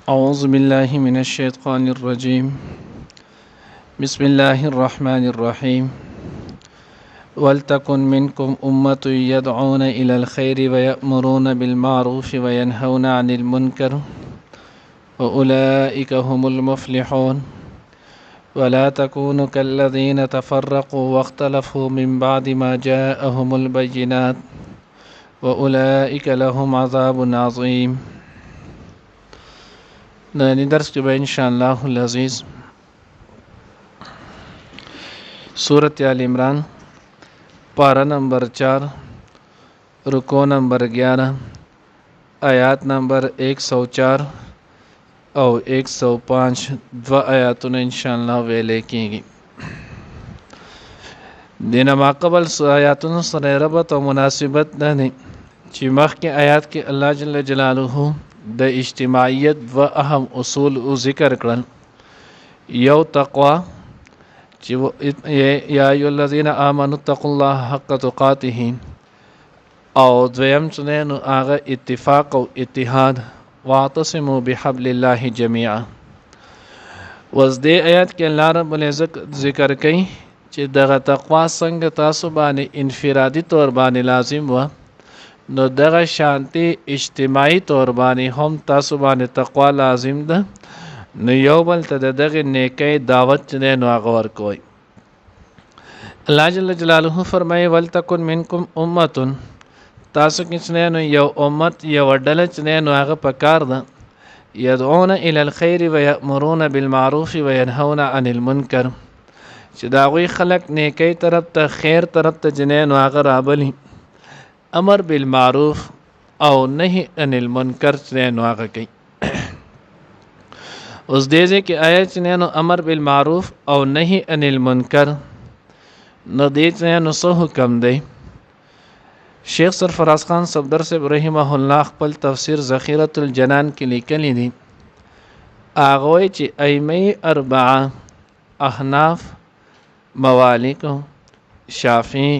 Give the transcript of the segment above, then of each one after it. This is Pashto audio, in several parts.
أعوذ بالله من الشيطان الرجيم بسم الله الرحمن الرحيم ولتكن منكم أمة يدعون إلى الخير ويأمرون بالمعروف وينهون عن المنكر وأولئك هم المفلحون ولا تكونوا كالذين تفرقوا واختلفوا من بعد ما جاءهم البينات وأولئك لهم عذاب عظيم. نانی درس کې به ان شاء الله العزیز سورۃ آل عمران پارہ نمبر 4 رکوع نمبر 11 آیات نمبر 104 او 105 دو آیاتونه ان شاء الله ویلې کېږي. دینه ما قبل آیاتونو سره ربط او مناسبت نه نه چې مخکې آیات کې الله جل جلاله د اجتماعیت و اهم اصول او ذکر کړل. یو تقوا چې یا ایها الذین آمنوا اتقوا الله حق تقاته، او دویم چې نو هغه اتفاق او اتحاد واعتصموا بحبل الله جميعا. وز دې آیات کې الله رب العزت ذکر کوي چې دغه تقوا څنګه تاسو باندې انفرادي تور باندې لازم و، نو دغه شانتی اجتماعي تور باندې هم تاسو باندې تقوا لازم ده. نو یو بل ته دغه نیکی دعوت نه نو هغه ورکوي. الله جل جلاله فرمایي ولتکن منکم امه، تاسو کې څنګه نو یو امت یو ډله څنګه نو هغه پکار ده يدعون الى الخير ويأمرون بالمعروف وينهون عن المنكر، چې دا غوي خلق نیکی طرف ته خیر طرف ته جنې نو هغه رابلی، امر بالمعروف او نهی عن المنکر چې نو هغه کوي. اوس دې کې آیت چې نو امر بالمعروف او نهی عن المنکر، نو دې چې نو څه حکم دی. شیخ سرفراز خان صفدر سے رحمه الله خپل تفسیر ذخیرۃ الجنان کې لیکلی دي. هغه چې ائمه اربعه احناف موالک شافعی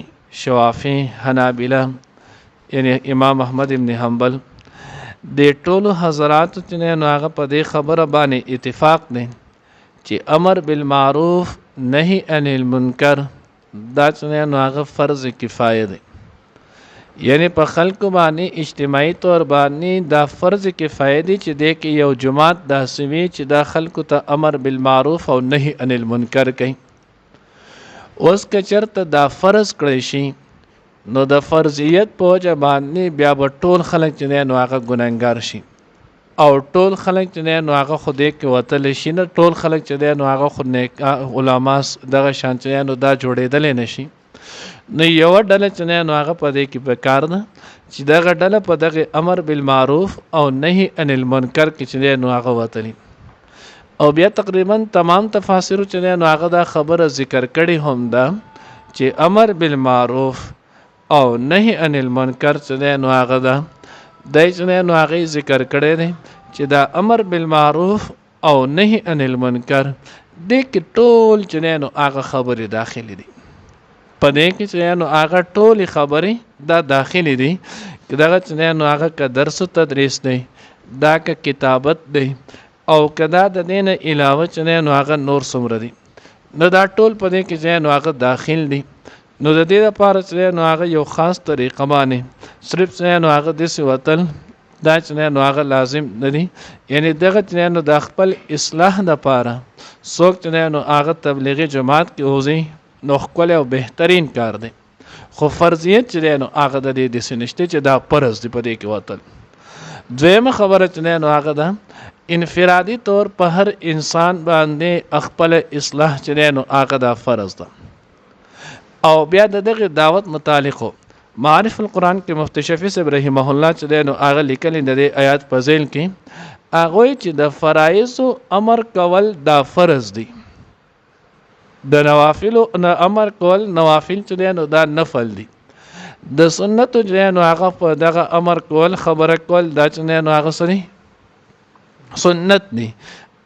شوافی حنابلہ یعنی امام احمد ابن حنبل د ټولو حضرات چې نو هغه په دې خبره باندې اتفاق دي چې امر بالمعروف نهی عن المنکر دا چې نو هغه فرض کفایه دی. یعنی په خلکو باندې اجتماعي تور باندې دا فرض کفایه دی چې د کې یو جماعت دا سوي چې دا خلکو ته امر بالمعروف او نهی عن المنکر کوي. اوس که چرته دا فرض کړی شي نو د فرضیت په وجه باندې بیا به ټول خلک چې نو هغه ګناهګار شي، او ټول خلک چې نو هغه خدای کې وتل شي، نه ټول خلک چې نو هغه خود نیک علما دغه شان چې نو دا جوړېدل نه شي. نو یو ډله چې نو هغه په دې کې به کار نه چې دغه ډله په دغه امر بالمعروف او نهی عن المنکر کې چې نو هغه وتلی. او بیا تقریبا تمام تفاسیر چې نو هغه دا خبره ذکر کړي هم دا چې امر بالمعروف او نهی عن المنکر چې نو هغه دا دای چې نو هغه ذکر کړي دي چې دا امر بالمعروف او نهی عن المنکر د کې ټول چې نو هغه خبره داخلي دي. په دې کې چې نو هغه ټول خبره دا داخلي دي چې دا چې نو هغه ک درس تدریس دی، دا ک کتابت دی، او کدا د دین علاوه چې نو هغه نور څومره دي، نو دا ټول په دې کې چې نو هغه داخل دي. نو د دې لپاره چې نو هغه یو خاص طریقه باندې صرف چې نو هغه د سی وتل دا چې نو هغه لازم نه دي. یعنی دغه چې نو د خپل اصلاح لپاره څوک چې نو هغه تبلیغي جماعت کې اوځي نو خپل او بهترین کار دی، خو فرضیت چې نو هغه د دې د سنشته چې دا پرز دی په دې کې وتل. دویمه خبره چې نو هغه ده انفرادي طور په هر انسان باندې خپل اصلاح چې نو هغه دا فرض ده. او بیا دغه دعوت متعلق معرف القرآن کې مفتی شفیع صاحب رحمه الله چې نو هغه لیکلي د آیات په ذیل کې هغه چې د فرایض امر کول دا فرض دی، د نوافل امر کول نوافل چې نو دا نفل دی، د سنت چې نو هغه په دغه امر کول خبره کول دا چې نو هغه سری سنت دی،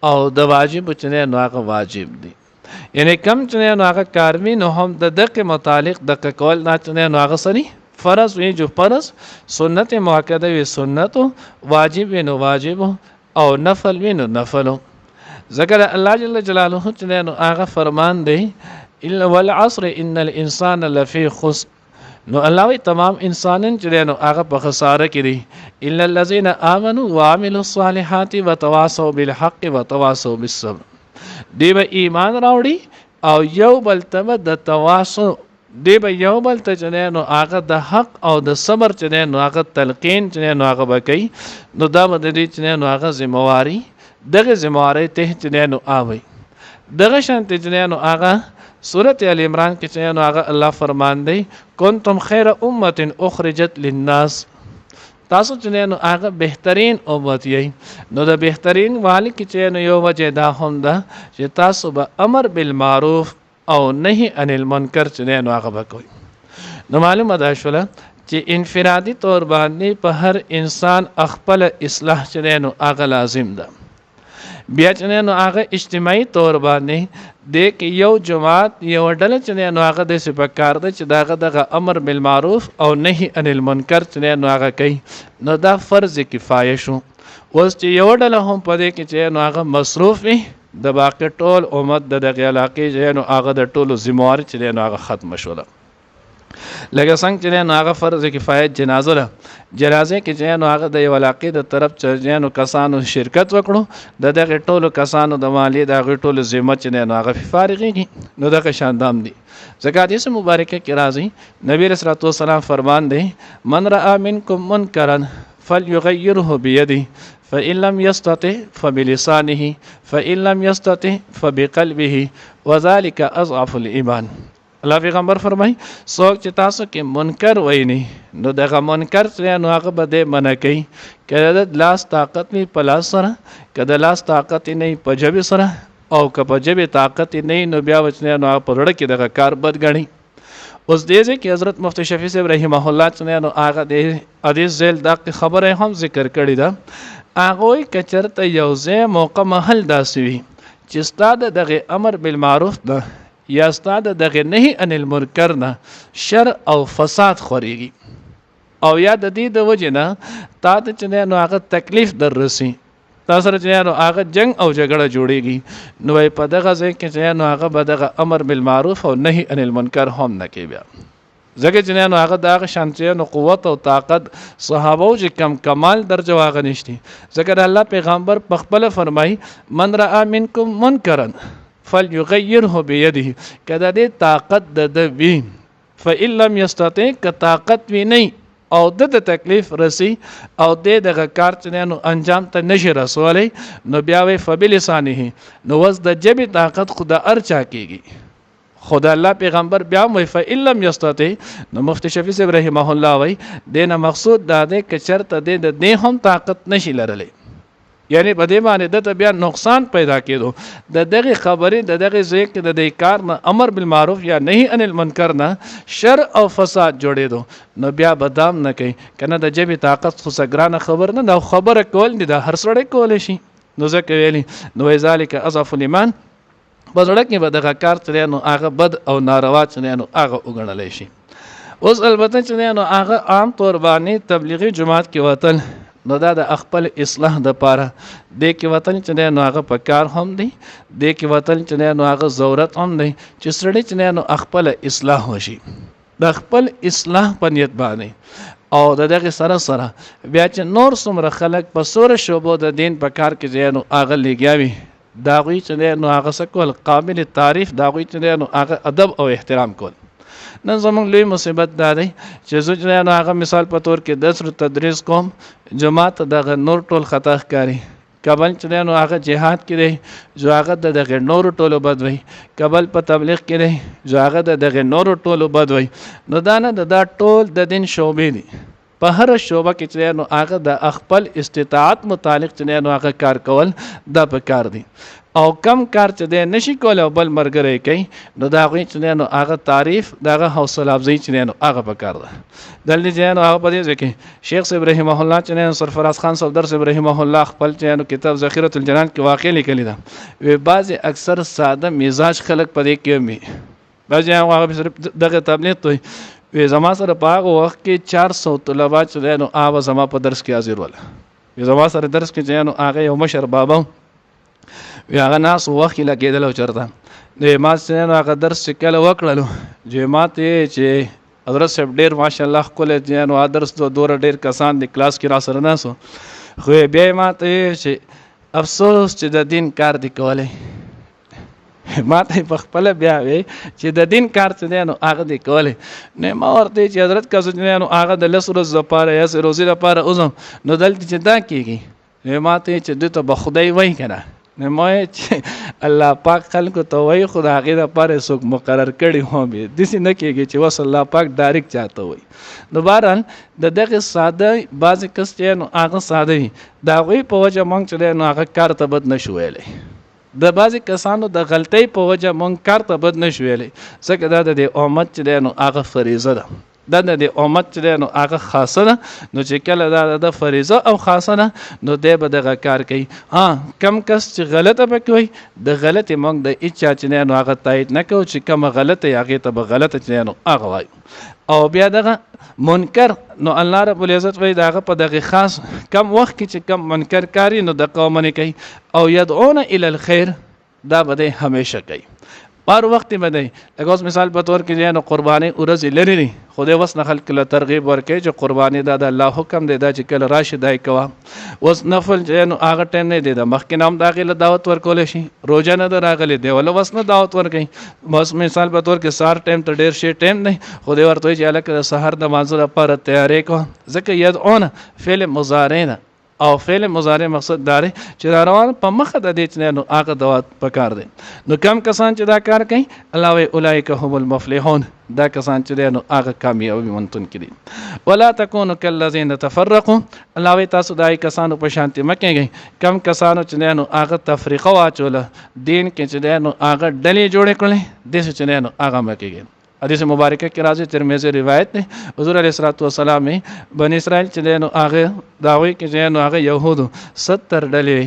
او د واجب چې نو هغه واجب دی. یعنی کم چې نو هغه کاروي نو هم د دغه متعلق د کول نه چې نو هغه سری فرض وی جو فرض، سنت مؤکده وی سنت، واجب وی نو واجب، او نفل وي نو نفلو. ذکر الله جل جلاله چې نو هغه فرمان دی الا والعصر ان الانسان لفی خسر. نو الله وی تمام انسانان چې نو هغه په خساره کې دي الا الذين امنوا وعملوا الصالحات وتواصوا بالحق وتواصوا بالصبر. دی به ایمان راوړي او یو بل ته د تواصل دی به یو بل ته چې نو هغه د حق او د صبر چې نو هغه تلقین چې نو هغه وکي. نو دا به د دې چې نو هغه ذمہواری دغه ذمہواری ته چې نو آوي. دغه شان ته چې نو هغه سورۃ ال عمران کې چې نو هغه الله فرمان دی کنتم خیر امه اخرجت للناس. تاسو چې نو هغه بهترین امت یې. نو د بهترین والی کې چې نو یو وجه دا هم ده چې تاسو به امر بالمعروف او نهی عن المنکر چې نو هغه وکوي. نو معلومه ده شوله چې انفرادي طور باندې په هر انسان خپل اصلاح چې نو هغه لازم ده. بیا چې نو هغه اجتماعي طور باندې د یو جماعت یو ډله چې نو هغه د سپکار ده چې داغه دغه امر بالمعروف او نهی عن المنکر چې نو هغه کوي. نو دا فرض کفایه شو. اوس چې یو ډله هم پدې کې چې نو هغه مصروف وي د باقي ټول امت د دغه علاقې چې نو هغه د ټولو ذمہواری چې نو هغه ختم شوله. لکه څنګه چې نو هغه فرض کفایه جنازه ده. جنازه کې چې نو هغه د یو علاقې د طرف چې نو کسانو شرکت وکړو د دغه ټولو کسانو د مالی د ټولو ذمہ چې نو هغه فارغيږي. نو دغه شاندام دي. ځکه حدیث مبارکه کې راځي نبی رسول الله صلی الله علیه وسلم فرمان دی من رأى منکم منکرا فليغيره بيده فإن لم يستطع فبلسانه فإن لم يستطع فبقلبه وذلك أضعف الإيمان. الله پیغمبر فرمای څوک چې تاسو کې منکر ویني نو دغه منکر چې نو هغه به منع کوي. کله د لاس طاقت نه په لاس سره کله لاس طاقت نه په جبه سره او که په جبه طاقت نه نو بیا وچنه نو په رړه کې دغه کار بد غني. اوس دې کې حضرت مفتی شفیع صاحب رحمه الله چې نو هغه د حدیث زل د خبره هم ذکر کړی ده. هغه کچرته یو ځای موقع محل داسي وي چې ستاد دغه امر بالمعروف ده یا ستاد دغه نهی عن المنکر نه شر او فساد خوريږي او یا د دې د وجه نه تا ته چې نو هغه تکلیف در رسي تاسو سره چې نو هغه جنگ او جګړه جوړيږي. نو په دغه ځای کې چې نو هغه به دغه امر بالمعروف او نهی عن المنکر هم نه کوي. بیا ځکه چې نو هغه دغه شانتي نو قوت او طاقت صحابه چې کم کمال درجه واغ نشتی. ځکه الله پیغمبر په خپل فرمای من رأى منکم منکرا فليغيره بيده. کدا دې طاقت د وی فإن لم يستطع ک طاقت وی نه او د تکلیف رسی او دغه کار چې نو انجام ته نشي رسولای نو بیا وی فبلسانه. نو وز د جبه طاقت خدا ارچا کیږي. خدا الله پیغمبر بیا وی فإن لم يستطع. نو مفتی شفیع صاحب رحمه الله وی دینه مقصود دا ده ک چرته د هم طاقت نشي لرلې یعنی په دې باندې د بیا نقصان پیدا کېدو د دغه خبرې د دغه ځای کې د کار نه امر بالمعروف یا نهی عن المنکر نه شر او فساد جوړېدو. نو بیا بدام نه کوي کنه د جبه طاقت خو سګرانه خبر نه دا خبره کول نه د هر سړی کول شي. نو ځکه ویلي نو ذالک اضعف الايمان بزړه کې به دغه کار چې نو هغه بد او ناروا چې نو هغه وګڼل شي. اوس البته چې نو هغه عام طور باندې تبلیغي جماعت کې وتل نو دا د خپل اصلاح د پاره د کې وطن چې نو هغه په کار هم دی د کې وطن چې نو هغه ضرورت هم دی چې سړی چې نو خپل اصلاح وشي د خپل اصلاح په نیت باندې او دغه سره سره بیا چې نور څومره خلک په سور شوبو د دین په کار کې نو هغه لګیاوي دا غوي چې نو هغه سکول قابل تعریف دا غوي چې نو هغه ادب او احترام کول. نن زمونږ لوی مصیبت دا دی چې زه چې نو هغه مثال په تور کې درس تدریس کوم جماعت دغه نور ټول خطا ښکاری کابل چې نو هغه جهاد کې دی جو هغه دغه نور ټولو بد وي کابل په تبلیغ کې دی جو هغه دغه نور ټولو بد وي. نو دا نه دا ټول د دین شوبې دي په هر شوبه کې چې نو هغه د خپل استطاعت متعلق چې نو هغه کار کول دا په کار دي او کم کار چې دی نشي کول او بل مرګره کوي نو دا غوي چې نو هغه تعریف دغه حوصله افزای چې نو هغه په کار ده. دلته چې نو هغه په دې ځکه شیخ صاحب رحمه الله چې نو سرفراز خان صاحب درس رحمه الله خپل چې نو کتاب ذخیره الجنان کې واقع لیکلی ده. وی بعض اکثر ساده مزاج خلک په دې کې می بعض هغه دغه تبلیغ ته وی زما سره په هغه وخت کې 400 طلبه چې نو هغه زما په درس کې حاضر ول زما سره درس کې چې نو هغه یو مشر بابا وی هغه ناس وخت لګېدل او چرته د ما چې نو هغه درس چې کله وکړلو جماعت چې حضرت صاحب ډېر ماشاءالله ښکلی دی نو درس دوره ډېر کسان د کلاس کې را سره ناسو خو بیا ما ته چې افسوس چې د دین کار دی کولی ما ته په خپله بیا وی چې د دین کار چې دی نو هغه دی کولی نو ما ورته چې حضرت که څه نو هغه د 10 ورځو دپاره یا روزي دپاره وځم نو دلته چې دا کېږي نو ما ته چې دوی ته به خدای وایي که نه نو ما چې الله پاک خلکو ته وایي خو د هغې دپاره څوک مقرر کړي هم وي داسې نه کېږي چې اوس الله پاک ډایرکټ چاته وایي نو بهرحال د دغې ساده بعضې کس چې نو هغه ساده وي د هغوی په وجه موږ چې دی نو هغه کار ته بد نه شو ویلی د بعضې کسانو د غلطۍ په وجه موږ کار ته بد نه شو ویلی ځکه دا د دې امت چې دی نو هغه فریضه ده دا د امت چې دی نو هغه خاصه ده نو چې کله دا د فریضه او خاصه ده نو دی به دغه کار کوي کم کس چې غلطه به کوي د غلطې موږ د هېچا چې دی نو هغه تایید نه کوو چې کومه غلطه یې هغې ته به غلطه چې دی نو هغه وایو او بیا دغه منکر نو الله رب العزت وایي د هغه په دغه خاص کم وخت کې چې کم منکر کاري نو د قومنې کوي او یدعون الی الخیر دا به دی همیشه کوي بار وخت به دی لکه اوس مثال په طور کې نو قرباني ورځې لرې دي خو دی اوس نه خلک له ترغیب ورکوي چې قرباني دا د الله حکم دی دا چې کله راشي دا یې کوه اوس نفل چې نو هغه ټایم نه دی د مخکې نه هم د هغې له دعوت ورکولی شي روژه نه ده راغلی دی ولې اوس نه دعوت ورکوي بس مثال په طور کې سهار ټایم ته ډېر شی ټایم دی خو دی ورته وایي چې هلکه د سهار د لمانځه لپاره تیارې کوه ځکه یدعون فعل مضارع ده او فعل مضارع مقصد داره چې را روان په مخه د دې چې نو هغه دوات پکار دی نو کم کسان چې دا کار کوي الله وی اولئک هم المفلحون دا کسان چې نو هغه کامیابی مونتون کړي ولا تکونوا کالذین تفرقوا الله وی تاسو دای کسانو په شانتي مکهږئ کم کسانو چې نو هغه تفریقه واچوله دین کې چې نو هغه ډلې جوړې کړلې داسې چې نو هغه مکهږي حدیث مبارکه کې راځي ترمذی روایت دی حضور علیه الصلوۃ والسلام بنی اسرائیل چې نو هغه داوی کې نو هغه يهودو 70 ډلې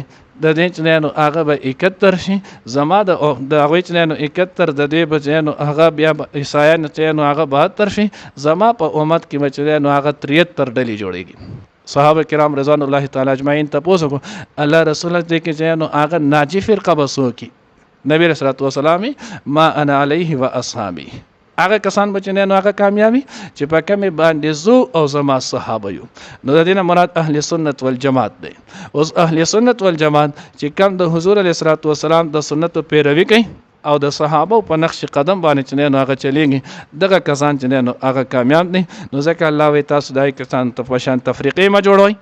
د دې چې نو هغه به 71 شي زما د هغه چې نو 71 د دې به نو هغه بیا عیسایان چې نو هغه 72 شي زما په امت کې چې نو هغه 73 ډلې جوړيږي صحابه کرام رضوان الله تعالی اجمعین تاسو کو الله رسول دې کې چې نو هغه ناجی فرقه بسو کی نبی رسول الله والسلام ما انا علیه و اصحابی هغه کسان به چې نو هغه کامیابی چې په کومې باندې زو او زما صحابه یو نو د دې نه مراد اهل سنت والجماعت دی اوس اهل سنت والجماعت چې کوم د حضور علیه الصلوۃ والسلام د سنتو پیروي کوي او د صحابه په نقش قدم باندې چې نو هغه چلیږي دغه کسان چې نو هغه کامیاب دي نو ځکه الله وی تاسو دای کسان ته په شان تفریقې ما جوړوي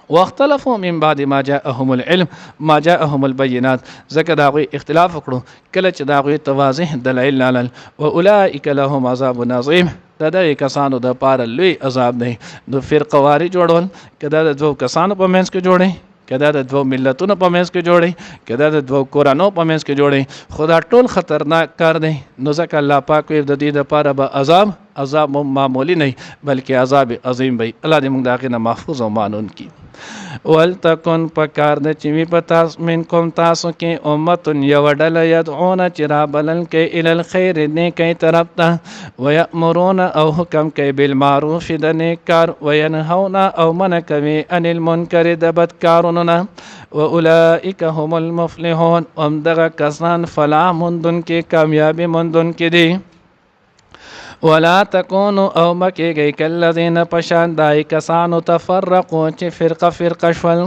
واختلفوا من بعد ما جاءهم العلم ما جاءهم البينات ځکه دا غوي اختلاف وکړو کله چې دا غوي تواضح دلایل لاله واولئک لهم عذاب عظیم دا د کسانو د پاره لوی عذاب دی نو فرقه واری جوړول کدا د دوه کسانو په منځ کې جوړي کدا د دوه ملتونو په منځ کې جوړي کدا د دوه قرانو په منځ کې جوړي خدا ټول خطرناک کار دی نو ځکه الله پاک د دې د پاره به عذاب معمولی نه بلکې عذاب عظیم وي الله دې موږ داغه محفوظ او مانون کی ولتکن پکار د چوي پتا من کوم تاسو کې امت یوډل يدعون چرابلن کې ال الخير نه کوي طرف ته ويامرون او حکم کوي بالمعروف د نیکار وينهون او من کوي ان المنکر د بدکارونه واولئک هم المفلحون ام دغه کسان فلاح مندون کې کامیابی مندون کې دي ولا تكونوا او مکیږئ کالذین پشان دای کسانو تفرقوا چې فرقه شول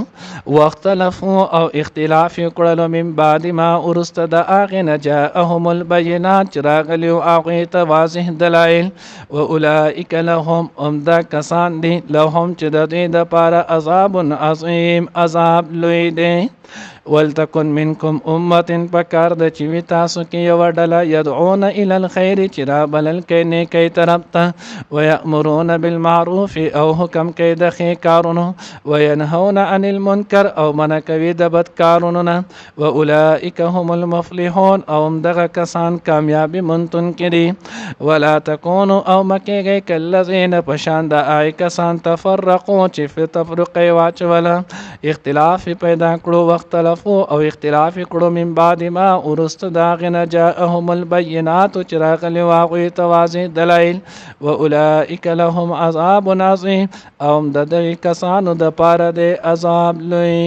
واختلفوا او اختلاف کړلو من بعد ما ورست د هغې جاءهم البینات چې راغلیو هغوی ته واضح دلایل واولئک لهم دا کسان دي لهم چې د دوی دپاره عذاب عظیم عذاب لوی دی ولتکن منکم امه پکار د چې وي تاسو کې یوه ډله یدعون الی الخیر چې رابلل کوي نیکۍ طرف ته ویأمرون بالمعروف او حکم کوي د ښې کارونو وینهون عن المنکر او منع کوي د بد کارونو نه واولئک هم المفلحون او همدغه کسان کامیابي موندونکي دي ولا تکونوا او مکیږئ کالذین په شان د هغې کسان تفرقو چې تفرقې واچوله اختلاف پیدا کړو واختلفو او اختلاف کړو من بعد ما ورست د هغې نه جاءهم البینات چې راغلي هغوی ته واضح دلایل و اولئک لهم عذاب عظیم او د دې کسانو د پاره د عذاب لوی